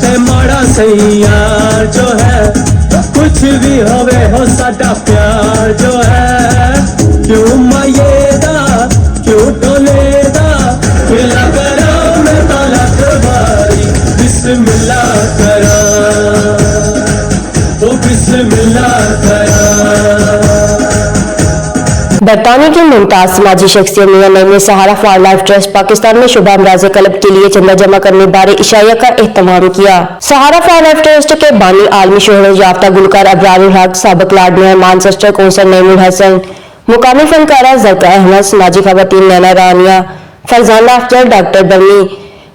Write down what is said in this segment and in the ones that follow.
चाहे माड़ा सही यार जो है, कुछ भी होवे हो साडा प्यार जो है, क्यों मायेदा क्यों टोलेदा, मिला करा मैं ताला करवाई, बिस्मिल्लाह करा ओ बिस्मिल्लाह करा। बरतानिया की मुमताज समाजी शख्सियत मियां नईम ने सहारा फॉर लाइफ ट्रस्ट पाकिस्तान में शुबा अमराज कल्ब के लिए चंदा जमा करने बारे इशाया का एहतमाम किया। सहारा फॉर लाइफ ट्रस्ट के बानी आलमी शोहरत याफ्ता गुलकार अबरारुल हक, साबिक lord mayor Manchester council Naeemul Hasan, मुकामी फनकारा ज़रका अहमद, समाजी खवातीन नैना रानिया, फरजाना अख्तर, डॉक्टर बर्नी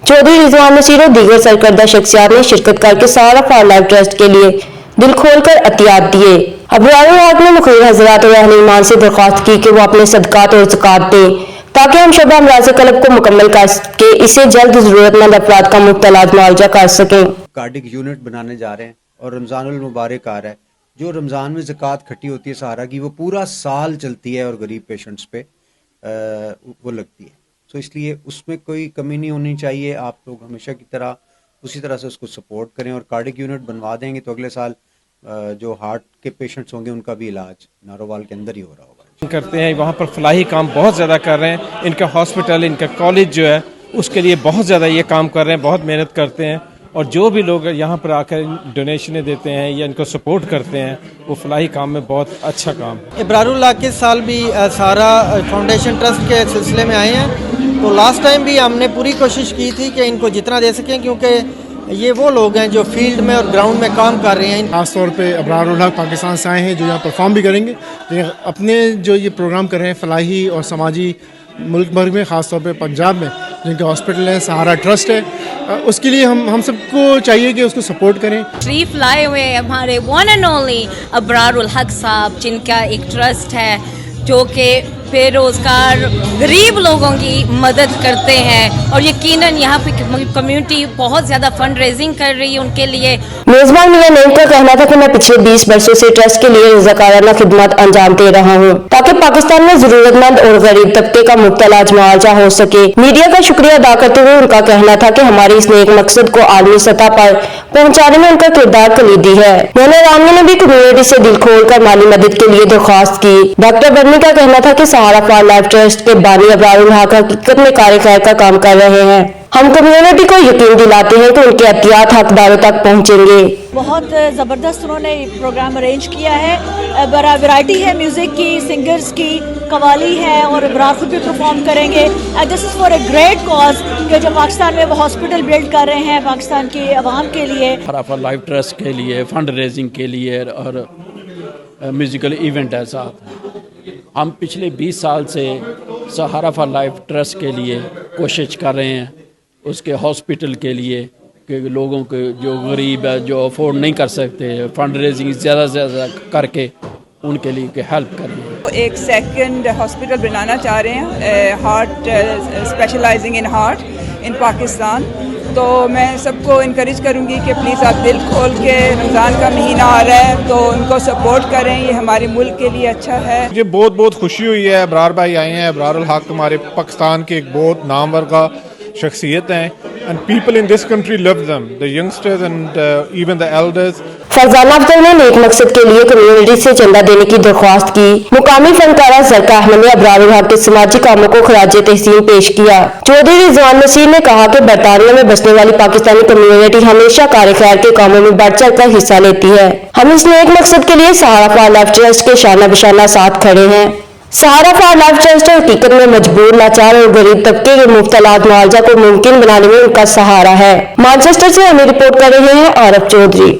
चौधरी, रिजवान नसीर और दीगर सरकर्दा शख्सियात ने शिरकत करके सहारा फॉर लाइफ ट्रस्ट के लिए दिल खोलकर अतियात दिए। अबरारुल हक ने मुखबिर हजरात और अहले ईमान से दरख्वास्त की कि वो अपने सदकात और ज़कात दें ताकि हम शुबा अमराज कल्ब को मुकम्मल करके इसे जल्द जरूरतमंद अफराद का मुफ्त इलाज मुआवजा कर सकें। कार्डिक यूनिट बनाने जा रहे हैं और रमज़ानुल मुबारक आ रहा है। जो रमज़ान में ज़कात खट्टी होती है सहारा की, वो पूरा साल चलती है और गरीब पेशेंट्स पे वो लगती है। तो इसलिए उसमें कोई कमी नहीं होनी चाहिए। आप लोग हमेशा की तरह उसी तरह से उसको सपोर्ट करें और कार्डिक यूनिट बनवा देंगे तो अगले साल जो हार्ट के पेशेंट्स होंगे उनका भी इलाज नारोवाल के अंदर ही हो रहा होगा। करते हैं वहाँ पर फलाही काम बहुत ज़्यादा कर रहे हैं। इनका हॉस्पिटल, इनका कॉलेज जो है उसके लिए बहुत ज़्यादा ये काम कर रहे हैं, बहुत मेहनत करते हैं। और जो भी लोग यहाँ पर आकर डोनेशनें देते हैं या इनको सपोर्ट करते हैं, वो फलाही काम में बहुत अच्छा काम है। इब्रारुल हक इस साल भी सहारा फाउंडेशन ट्रस्ट के सिलसिले में आए हैं। तो लास्ट टाइम भी हमने पूरी कोशिश की थी कि इनको जितना दे सकें, क्योंकि ये वो लोग हैं जो फील्ड में और ग्राउंड में काम कर रहे हैं। खास तौर पे अबरारुल हक पाकिस्तान से आए हैं जो यहाँ परफॉर्म भी करेंगे। अपने जो ये प्रोग्राम कर रहे हैं फलाही और समाजी मुल्क भर में, ख़ास तौर पे पंजाब में जिनके हॉस्पिटल है, सहारा ट्रस्ट है, उसके लिए हम सबको चाहिए कि उसको सपोर्ट करें। तशरीफ लाए हुए हमारे वन एंड ओनली अबरारुल हक साहब, जिनका एक ट्रस्ट है जो कि बेरोजगार गरीब लोगों की मदद करते हैं और यकीनन यहाँ पे कम्युनिटी बहुत ज्यादा फंड रेजिंग कर रही है उनके लिए। मेजबान मियां नईम का कहना था कि मैं पिछले 20 वर्षों से ट्रस्ट के लिए रज़ाकाराना खिदमत अंजाम दे रहा हूँ ताकि पाकिस्तान में जरूरतमंद और गरीब तबके का मुफ्त इलाज मुआवजा हो सके। मीडिया का शुक्रिया अदा करते हुए उनका कहना था कि हमारे इस नेक मकसद को आलमी सतह पर पहुँचाने में उनका किरदार कलीदी है। नैना रानिया ने भी कम्युनिटी से दिल खोलकर माली मदद के लिए दरख्वास्त की। डॉक्टर बर्नी का कहना था कि सहारा फॉर लाइफ ट्रस्ट के बानी अबरारुल हक हकीकत में कार्य खैर का काम कर रहे हैं। हम कम्युनिटी को यकीन दिलाते हैं कि उनके एहतियात हकदारों तक पहुंचेंगे। बहुत ज़बरदस्त उन्होंने प्रोग्राम अरेंज किया है। बड़ा वैरायटी है म्यूज़िक की, सिंगर्स की, कवाली है और राफी भी परफॉर्म करेंगे। And this is for a great cause कि जो पाकिस्तान में वो हॉस्पिटल बिल्ड कर रहे हैं पाकिस्तान की आवाम के लिए। सहारा फॉर लाइफ ट्रस्ट के लिए फंड रेजिंग के लिए और म्यूज़िकल इवेंट है साथ। हम पिछले 20 साल से सहारा फॉर लाइफ ट्रस्ट के लिए कोशिश कर रहे हैं, उसके हॉस्पिटल के लिए कि लोगों के जो गरीब है, जो अफोर्ड नहीं कर सकते, फंड रेजिंग ज़्यादा से ज़्यादा करके उनके लिए हेल्प करें। एक सेकंड हॉस्पिटल बनाना चाह रहे हैं, heart specialising in heart in Pakistan. तो मैं सबको इनकरेज करूंगी कि प्लीज़ आप दिल खोल के, रमज़ान का महीना आ रहा है तो उनको सपोर्ट करें, ये हमारे मुल्क के लिए अच्छा है। मुझे बहुत खुशी हुई है। अबरार भाई आए हैं। अबरारुल हक हमारे पाकिस्तान के एक बहुत नामवर का शख्सियत हैं and people in this country love them, the youngsters and even the elders. Farzana Akhtar ने नेक मकसद के लिए कम्युनिटी से चंदा देने की दरख्वास्त की। मुकामी फनकारा ज़रका अहमद ने अबरारुल हक के समाजी कामों को खराज तहसीन पेश किया। चौधरी रिजवान नसीर ने कहा कि बरतानिया में बसने वाली पाकिस्तानी कम्युनिटी हमेशा कार्य खैर के कामों में बढ़ चढ़ कर हिस्सा लेती है। हम इस नेक मकसद के लिए सहारा फॉर लाइफ ट्रस्ट के शाना बशाना साथ खड़े हैं। सहारा फॉर लाइफ ट्रस्ट हकीकत में मजबूर, लाचार और गरीब तबके के मुफ्त इलाज मुआवजा को मुमकिन बनाने में उनका सहारा है। मानचेस्टर से हमें रिपोर्ट कर रहे हैं आरफ चौधरी।